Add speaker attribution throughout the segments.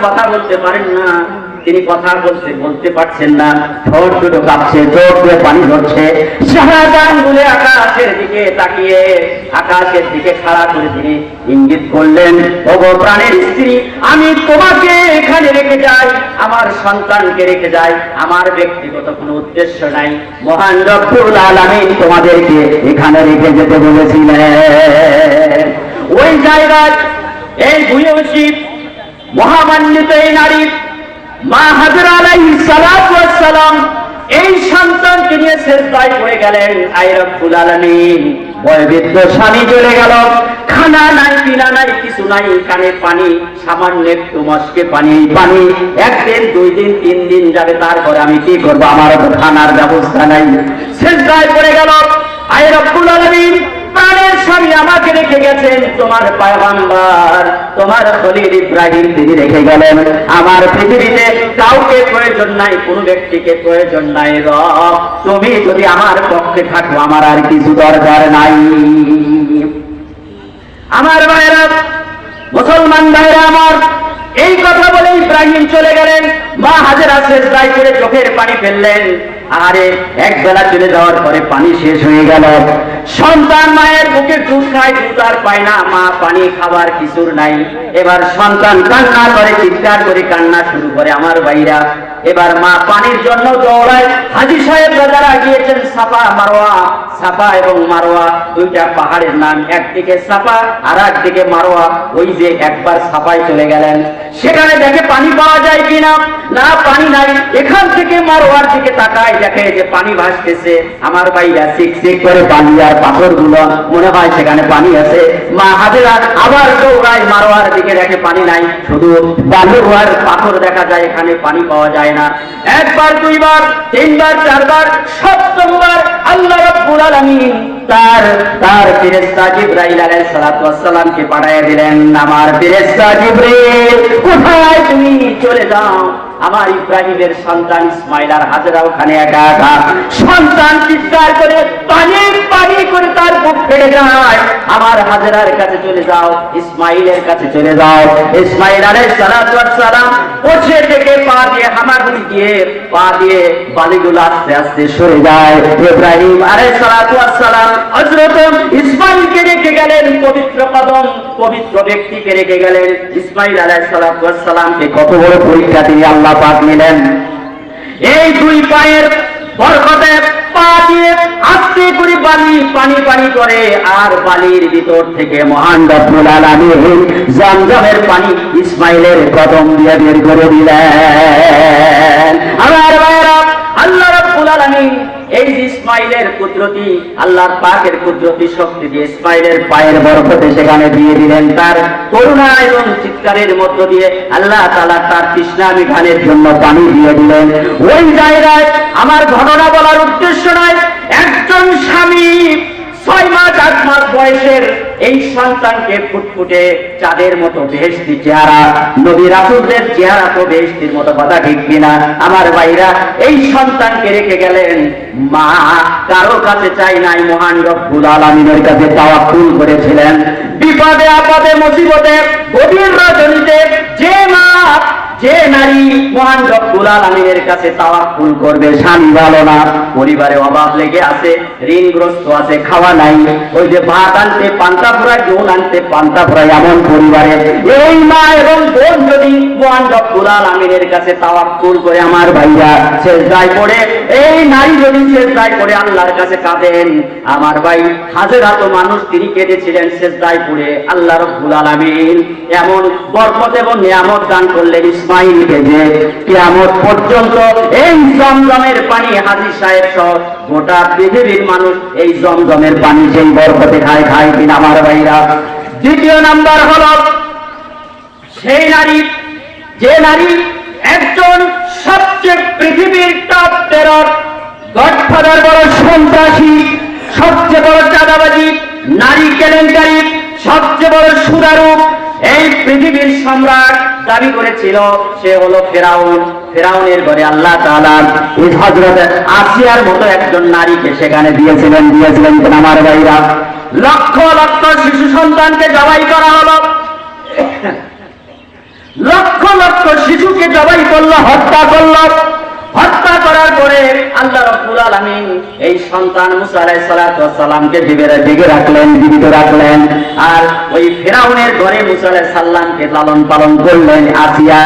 Speaker 1: কথা বলতে পারেন না, তিনি কথা বলতে পারছেন না, ঠোঁট দুটো কাঁপছে, চোখ দিয়ে পানি ঝরছে। শাহজাহান বলে আকাশের দিকে তাকিয়ে আকাশের দিকে খাড়া করে তিনি ইঙ্গিত করলেন, ওগো প্রাণের স্ত্রী, আমি তোমাকে এখানে রেখে যাই, আমার সন্তানকে রেখে যাই, আমার ব্যক্তিগত কোনো উদ্দেশ্য নাই। মহান রব্বুল আলামিন তোমাদেরকে এখানে রেখে যেতে বলেছিলেন। ওই জায়গায় এই ভূয়সী মহামান্বিত এই নারী মা হাজরা আলাইহিস সালাতু ওয়াস সালাম এই সন্তানকে নিয়ে সিজদায় পড়ে গেলেন। আয় রব্বুল আলামিন, বয়োবৃদ্ধ স্বামী চলে গেল, খানা নাই, পিনা নাই, কিছু নাই, কানে পানি, সামান্য একটু মস্কে পানি, একদিন, 2 দিন, 3 দিন যাবে, তারপরে আমি কি করব? আমার তো খানার ব্যবস্থা নাই। সিজদায় পড়ে গেল। আয় রব্বুল আলামিন, প্রাণের স্বামী আমাকে রেখে গেছেন, তোমার পয়গম্বর, তোমার খলিল ইব্রাহিম তিনি রেখে গেলেন। আমার পৃথিবীতে কাউকে প্রয়োজন নাই, কোনো ব্যক্তিকে প্রয়োজন নাই। রব, তুমি যদি আমার পক্ষে থাকো, আমার আর কিছু দরকার নাই। আমার ভাইরা, মুসলমান ভাইরা আমার, এই কথা বলে ইব্রাহিম চলে গেলেন। মা হাজেরা সিজদায় করে চোখের পানি ফেললেন। আরে এক বেলা চলে যাওয়ার পরে পানি শেষ হয়ে গেল। সন্তান মায়ের বুকে দুধ খায়, দুধ আর পায় না, মা পানি খাবার কিছুর নাই। এবার সন্তান কান্না করে, চিৎকার করে কান্না শুরু করে। আমার ভাইরা, এবার মা পানির জন্য দৌড়ায়। হাজী সাহেব যারা গিয়েছেন সাফা মারওয়া, সাফা এবং মারওয়া দুইটা পাহাড়ের নাম, একদিকে সাফা আর একদিকে মারওয়া। ওই যে একবার সাফায় চলে গেলেন, সেখানে দেখে পানি পাওয়া যায় কিনা, না পানি নাই। এখান থেকে মারওয়ার দিকে তাকায়, দেখে যে পানি ভাসতেছে। আমার ভাইরা, চিকচিক করে পানি আর পাথর গুলো, মনে হয় সেখানে পানি আছে। মা হাজেরা আবার দৌড়ায়, মারওয়ার দিকে দেখে পানি নাই, শুধু বালু আর পাথর দেখা যায়, এখানে পানি পাওয়া যায় না। একবার, 2 বার, 3 বার, 4 বার, 7বার আল্লাহ রাব্বুল আলামিন তার ফেরেশতা জিবরাইল আলাইহিস সালাতু ওয়াস সালামকে পাঠিয়ে দিলেন। আমার ফেরেশতা জিবরাইল, কোথায় তুমি? চলে যাও। আমার ইব্রাহিমের সন্তান ইসমাইল আর হাজেরা ওখানে একা একা। সন্তান চিৎকার করে পানি পানি করে তার বুক ফেটে যায়। আমার হাজেরার কাছে চলে যাও, ইসমাইলের কাছে চলে যাও। ইসমাইল আলাইহিস সালাতু ওয়াস সালাম বসে থেকে পা দিয়ে হামাগুড়ি দিয়ে, পা দিয়ে বালিগুলো আস্তে আস্তে সরে যায়। ইব্রাহিম আলাইহিস সালাতু ওয়াস সালাম হযরত ইসমাইলকে রেখে গেলেন, পবিত্র কদম, পবিত্র ব্যক্তিকে রেখে গেলেন। ইসমাইল আলাইহিস সালাতু ওয়াস সালামকে কত বড় পরীক্ষা দিয়ে আল্লাহ পাক নিলেন। এই 2 পায়ের বরকতে পা দিয়ে আস্তে করে বালি পানি পানি করে, আর বালির ভিতর থেকে মহান রব্বুল আলামিন জমজমের পানি ইসমাইলের কদম দিয়ে বের করে দিলেন। আমার ভাইরা, আল্লাহ রাব্বুল আলামিন এই যে ইসমাইলের কুদরতি, আল্লাহর পাকের কুদরতি শক্তি দিয়ে ইসমাইলের পায়ের বরকতে সেখানে দিয়ে দিলেন। তার করুণা এবং চিৎকারের মধ্য দিয়ে আল্লাহ তাআলা তার তৃষ্ণা মিটানোর জন্য পানি দিয়ে দিলেন। ওই জায়গায় আমার ঘটনা বলার উদ্দেশ্য নয়, একজন স্বামী 6 মাস 8 মাস বয়সের এই সন্তানকে ফুটফুটে চাঁদের মতো বেহেশতি চেহারা, নবী রাসূলদের চেহারা তো বেহেশতির মতো, কথা ঠিক কিনা? আমার ভাইরা, এই সন্তানকে রেখে গেলেন। মা কারো কাছে চাই নাই, মহান রব্বুল আলামিনের কাছে তাওয়াক্কুল করেছিলেন। বিপদে আপদে মুসিবতে গভীর রজনীতে যে নারী মহান রব্বুল আলামিনের কাছে তাওয়াক্কুল করবে, স্বামী ভালো না, পরিবারে অভাব লেগে আছে, ঋণগ্রস্ত আছে, খাওয়া নাই, ওই যে ভাত আনতে পান্তা ফুরায়, নুন আনতে পান্তা ফুরায়, এমন পরিবারে এই মা এবং বোন যদি মহান রব্বুল আলামিনের কাছে তাওয়াক্কুল করে, আমার ভাইরা, সিজদায় পড়ে, এই নারী যদি সিজদায় পড়ে আল্লাহর কাছে কাঁদেন, আমার ভাই হাজেরা তো মানুষ, তিনি কেঁদেছিলেন সিজদায় পড়ে। আল্লাহ রব্বুল আলামিন এমন বরকত এবং নিয়ামত দান করলেন ইসমাইলকে যে কিয়ামত পর্যন্ত এই জমজমের পানি, হাজী সাহেব সহ গোটা পৃথিবীর মানুষ এই জমজমের পানি সেই বরকতে খায় কিনা? আমার ভাইরা, দ্বিতীয় নাম্বার হলো সেই নারী, যে নারী একজন সবচেয়ে পৃথিবীর টপ টেরর, গডফাদার, বড় সন্ত্রাসী, সবচেয়ে বড় চাঁদাবাজি, নারী কেলেঙ্কারি, সবচেয়ে বড় সুদারু, এই পৃথিবীর সম্রাট দাবি করেছিল, সে হলো ফেরাউন। ফেরাউনের ঘরে আল্লাহ তাআলা এই হযরত আসিয়ার মতো একজন নারীকে সেখানে দিয়েছিলেন কিনা? আমার ভাইরা, লক্ষ লক্ষ শিশু সন্তানকে জবাই করা হলো, লক্ষ লক্ষ শিশুকে জবাই করলো, হত্যা করলো। হত্যা করার পরে আল্লাহ রাব্বুল আলামিন এই সন্তান মুসা আলাইহিস সালাতু ওয়াস সালামকে ঢেকে রাখলেন, জীবিত রাখলেন। আর ওই ফিরাউনের ঘরে মুসা আলাইহিস সালামকে লালন পালন করলেন। আসিয়া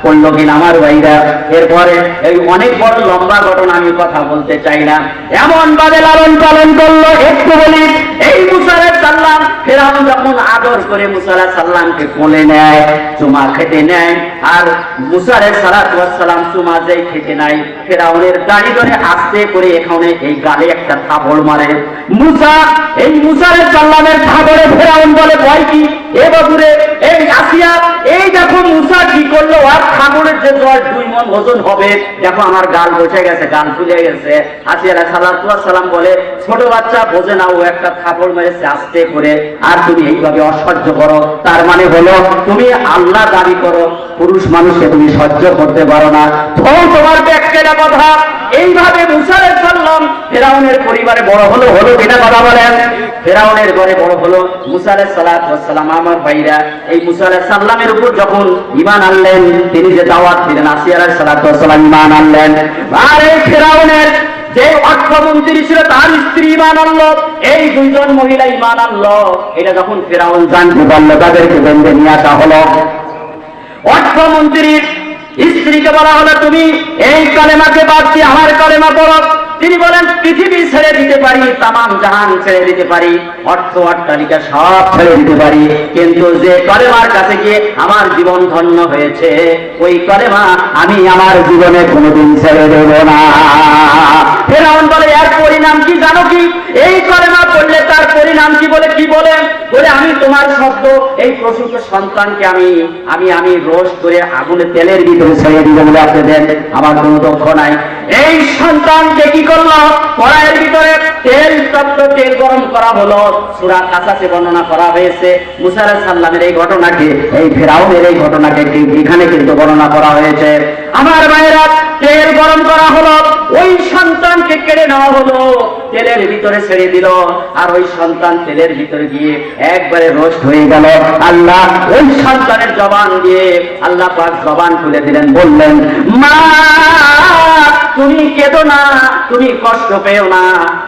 Speaker 1: করলো কিনা আমার ভাইরা। এরপরে এই অনেক বড় লম্বা ঘটনা, আমি কথা বলতে চাই না। এমন ভাবে লালন পালন করলো, একটু বলি, এই মুসা আলাইহিস সালাম ফিরাউন যখন আদর করে মুসা আলাইহিস সালামকে কোলে নেয়, চুমা খেতে নেয়, আর মুসা আলাইহিস সালাতু ওয়াস সালাম চুমা যেই খেতে নেয়, ফিরাউনের দাড়ি ধরে আস্তে করে এখানে এই গালে একটা থাপড় মারে। মুসা আলাইহিস সালামের থাপড়ে ফিরাউন বলে, ভয় কি এ বাবুরে, এই আসিয়া, এই দেখো মুসা কি করলো, আর থাপড়ের যে 2 মণ ওজন হবে, দেখো আমার গাল বসে গেছে, গাল ফুলে গেছে। আসিয়া আলাইহিস সালাতু ওয়াস সালাম বলে, ছোট বাচ্চা বোঝে না, ও একটা থাপড় মেরেছে আস্তে করে, আর তুমি এইভাবে অসহ্য করো, তার মানে হলো তুমি আল্লাহ দাবি করো, পুরুষ মানুষকে তুমি সহ্য করতে পারো না। তো তোমার ব্যাখ্যাটা কথা। এইভাবে মুসা আলাইহিস সালাম ফিরাউনের পরিবারে বড় হলো কিনা কথা বলেন? ফিরাউনের ঘরে বড় হলো মুসা আলাইহিস সালাতু ওয়াস সালাম। আমার ভাইরা, এই মুসা আলাইহিস সালামের উপর যখন ঈমান আনলেন, তিনি যে দাওয়াত দিলেন, আসিয়া আলাইহিস সালাতু ওয়াস সালাম ঈমান আনলেন। আর এই ফিরাউনের যে অর্থমন্ত্রী ছিল, তার স্ত্রী ঈমান আনলো, এই 2 জন মহিলা ঈমান আনলো। এটা যখন ফিরাউন জানতে পারলো, তাদেরকে বেঁধে নিয়ে আসা হলো। অর্থমন্ত্রীর স্ত্রীকে বলা হলো, তুমি এই কালেমাকে বাদ দিয়ে আমার কালেমা পড়ো। তিনি বলেন, পৃথিবী ছেড়ে দিতে পারি, তামাম জাহান ছেড়ে দিতে পারি, অর্থ অট্টালিকা সব ছেড়ে দিতে পারি, কিন্তু যে কালেমার কাছে গিয়ে আমার জীবন ধন্য হয়েছে, ওই কালেমা আমি আমার জীবনে কোনোদিন ছেড়ে দেব না। ফিরাউন বলে, এর পরিণাম কি জানো কি? এই কালেমা পড়লে তার পরিণাম কি? বলে কি বলেন? বলে, আমি তোমার শব্দ, এই প্রসূত সন্তানকে আমি রোস্ট করে আগুনে তেলের ভিতরে ছেড়ে দিব বলে আপনি দেন, আমার কোনো দুঃখ নাই। এই সন্তানকে কি করলো? কড়াইয়ের ভিতরে তেল গরম করা হলো। সূরা কাসাসে বর্ণনা করা হয়েছে মুসা আলাইহিস সালামের এই ঘটনাকে, এই ফিরাউনের এই ঘটনাকে এখানে কিন্তু বর্ণনা করা হয়েছে। আমার ভাইরা, তেল গরম করা হলো, ওই সন্তানকে কেড়ে নেওয়া হলো, তেলের ভিতরে ছেড়ে দিল, আর ওই সন্তান তেলের ভিতরে গিয়ে একবারে রোস্ট হয়ে গেল। আল্লাহ ওই সন্তানের জবান দিয়ে আল্লাহ পাক জবান খুলে দিলেন, বললেন, মা তুমি কেঁদো না, তুমি কষ্ট পেও না,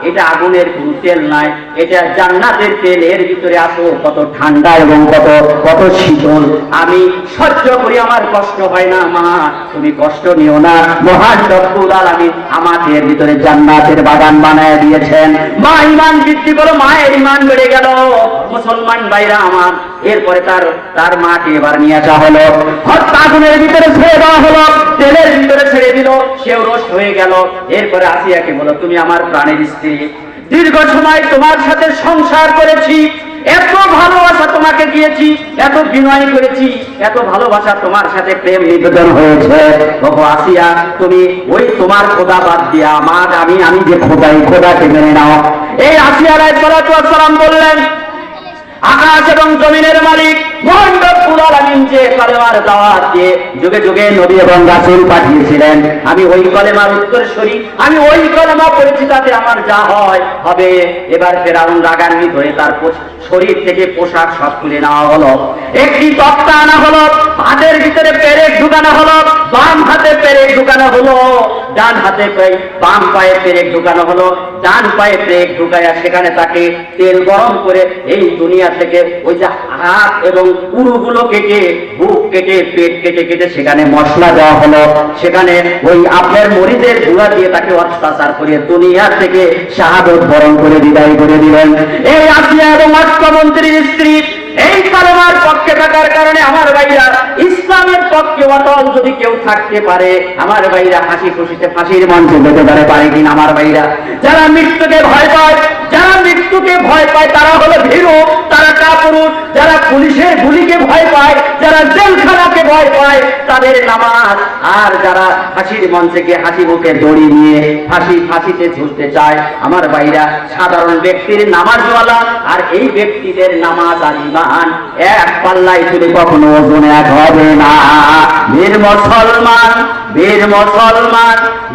Speaker 1: এটা আগুনের কোনো তেল নাই, এটা জান্নাতের তেল। এর ভিতরে আসো, কত ঠান্ডা এবং কত শীতল, আমি সহ্য করি, আমার কষ্ট হয় না। মা তুমি কষ্ট নিও না, মহান রব্বুল আলামিন আমাকে এর ভিতরে জান্নাতের বাগান বানায় দিয়েছেন। মা ঈমান বৃদ্ধি করো, মায়ের ঈমান বেড়ে গেল। মুসলমান ভাইরা আমার, এরপরে তার মাকে এবার নিয়ে আসা হলো, আগুনের ভিতরে ছেড়ে দেওয়া হলো, তেলের ভিতরে ছেড়ে দিল, সেও রোস্ট হয়ে গেল। এরপরে আসিয়াকে বলো, তুমি আমার প্রাণের স্ত্রী, দীর্ঘ সময় তোমার সাথে সংসার করেছি, এত ভালোবাসা তোমাকে দিয়েছি, এত বিনয় করেছি, এত ভালোবাসা, তোমার সাথে প্রেম নিবেদন হয়েছে। ওগো আসিয়া, তুমি ওই তোমার খোদা বাদ দিয়া আমি যে খোদাকে মেনে নাও। এই আসিয়া আলাইহিস সালাতু ওয়াস সালাম বললেন, আকাশ এবং জমিনের মালিক মহান রব্বুল আলামিন যে কালেমার দাওয়াত দিয়ে যুগে যুগে নবী এবং রাসূল পাঠিয়েছিলেন, আমি ওই কালেমার উত্তরসূরি, আমি ওই কালেমা পড়েছি, তাতে আমার যা হয় হবে। এবার ফিরাউন রাগান্বিত হয়ে তার শরীর থেকে পোশাক সব খুলে নেওয়া হলো, একটি তক্তা আনা হলো, হাতের ভিতরে পেরেক ঢুকানো হলো, বাম হাতে পেরেক ঢুকানো হলো, ডান হাতে বাম পায়ে পেরেক ঢুকানো হলো, ডান পায়ে পেরেক ঢুকাইয়া সেখানে তাকে তেল গরম করে এই দুনিয়া থেকে ওই যে হাত এবং উরুগুলো কেটে, বুক কেটে, পেট কেটে সেখানে মশলা দেওয়া হলো, সেখানে ওই আপনার মরিচের গুঁড়া দিয়ে তাকে অত্যাচার করে দুনিয়া থেকে শাহাদত বরণ করে বিদায় করে দিলেন। এই আসিয়া এবং অর্থমন্ত্রীর স্ত্রী এই কালেমার পক্ষে থাকার কারণে আমার ভাইরা, ইসলামের পক্ষে অটল যদি কেউ থাকতে পারে, আমার ভাইরা হাসি খুশিতে ফাঁসির মঞ্চে যেতে পারে কিনা? আমার ভাইরা, যারা মৃত্যুকে ভয় পায় তারা হলো ভীরু, তারা কাপুরুষ। যারা পুলিশের গুলিকে ভয় পায়, যারা জেলখানাকে ভয় পায়, তাদের নামাজ। আর যারা ফাঁসির মঞ্চে গিয়ে হাসি মুখে দড়ি নিয়ে ফাঁসিতে ঝুলতে চায়, আমার ভাইরা, সাধারণ ব্যক্তির নামাজওয়ালা আর এই ব্যক্তিদের নামাজ আর ঈমান এক পাল্লায় তুলে কখনো ওজন এক হবে না। বীর মুসলমান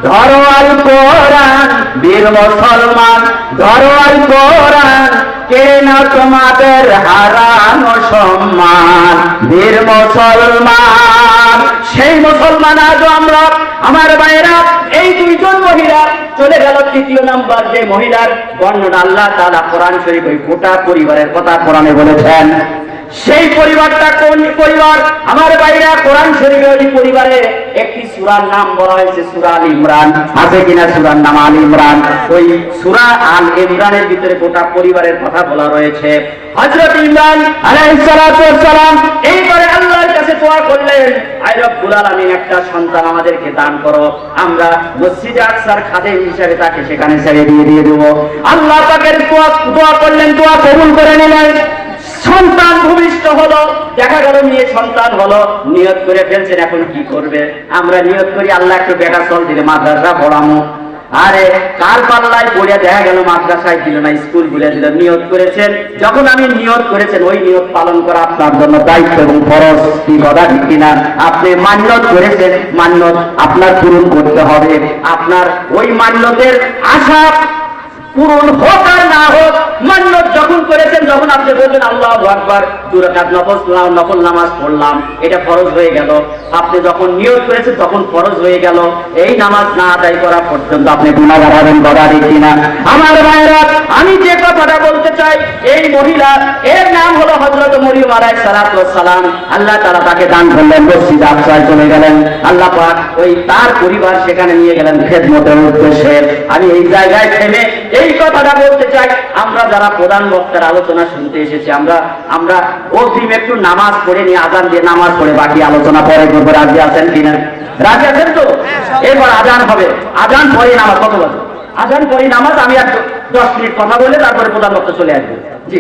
Speaker 1: ধরো আল কোরআন, বীর মুসলমান ধরো আল কোরআন, কেড়ে নাও তোমাদের হারানো সম্মান। বীর মুসলমান সেই মুসলমান আজও আমরা। আমার ভাইয়েরা, এই দুইজন মহিলা চলে গেল। তৃতীয় নাম্বার যে মহিলার বর্ণনা আল্লাহ তাআলা কোরআন শরীফ ওই গোটা পরিবারের কথা কোরআনে বলেছেন। সেই পরিবারটা কোন পরিবার? আমার ভাইরা, কোরআন শরীফে ওই পরিবারে একটি সূরার নাম বলা হয়েছে সূরা আল ইমরান। আছে কিনা সূরার নাম আল ইমরান? ওই সূরা আল ইমরানের ভিতরে গোটা পরিবারের কথা বলা রয়েছে। হযরত ইমরান আলাইহিস সালাতু ওয়াস সালাম এইবারে আল্লাহর কাছে দোয়া করলেন, আয় রব্বুল আলামিন, একটা সন্তান আমাদেরকে দান করো, আমরা মসজিদে আকসার খাদেম হিসেবে তাকে সেখানে ছেড়ে দিয়ে দেব। আল্লাহ পাকের দোয়া করলেন, দোয়া কবুল করে নিলেন। সন্তান ভূমিষ্ঠ হলো, দেখা গেল মেয়ে সন্তান হলো। নিয়ত করে ফেলছেন, এখন কি করবে? আমরা নিয়ত করি আল্লাহ একটু বেকার চল দিলে মাদ্রাসা পড়ামো। আরে কার পাল্লায় পড়ে দেখা গেল মাদ্রাসায় দিল না, স্কুল খুলে দিল। নিয়ত করেছেন, যখন আমি নিয়ত করেছেন ওই নিয়ত পালন করা আপনার জন্য দায়িত্ব এবং ফরজ। কি কথা ঠিক কিনা? আপনি মান্যত করেছেন, মান্যত আপনার পূরণ করতে হবে। আপনার ওই মান্যতের আশা পূরণ হোক আর না হোক, মান্যত যখন করেছেন, যখন আপনি বলবেন আল্লাহু আকবার, 2 রাকাত নফল নামাজ পড়লাম, এটা ফরজ হয়ে গেল। আপনি যখন নিয়ত করেছেন তখন ফরজ হয়ে গেল। এই নামাজ না আদায় করা পর্যন্ত আপনি গুনাহগার হবেন। কথা ঠিক কিনা? আমার ভাইরা, আমি যে কথাটা বলতে চাই, এই মহিলা, এর নাম হলো হযরত মরিয়ম আলাইহিস সালাতু ওয়াস সালাম। আল্লাহ তাআলা তাকে দান করলেন, মসজিদে আকসায় চলে গেলেন। আল্লাহ পাক ওই তার পরিবার সেখানে নিয়ে গেলেন খেদমতের উদ্দেশ্যে। আমি এই জায়গায় থেমে এই কথাটা বলতে চাই, আমরা যারা প্রধান বক্তার আলোচনা শুনতে এসেছি, আমরা অগ্রিম একটু নামাজ পড়ে নিয়ে আজান দিয়ে নামাজ পড়ে বাকি আলোচনা পরে করবো। রাজি আছেন কিনা? রাজি আছেন তো? এরপর আজান হবে, আজান পরে নামাজ। কত বাজে? আজান পরে নামাজ। আমি আর 10 মিনিট কথা বলে তারপরে প্রধান বক্তা চলে আসবো। জি।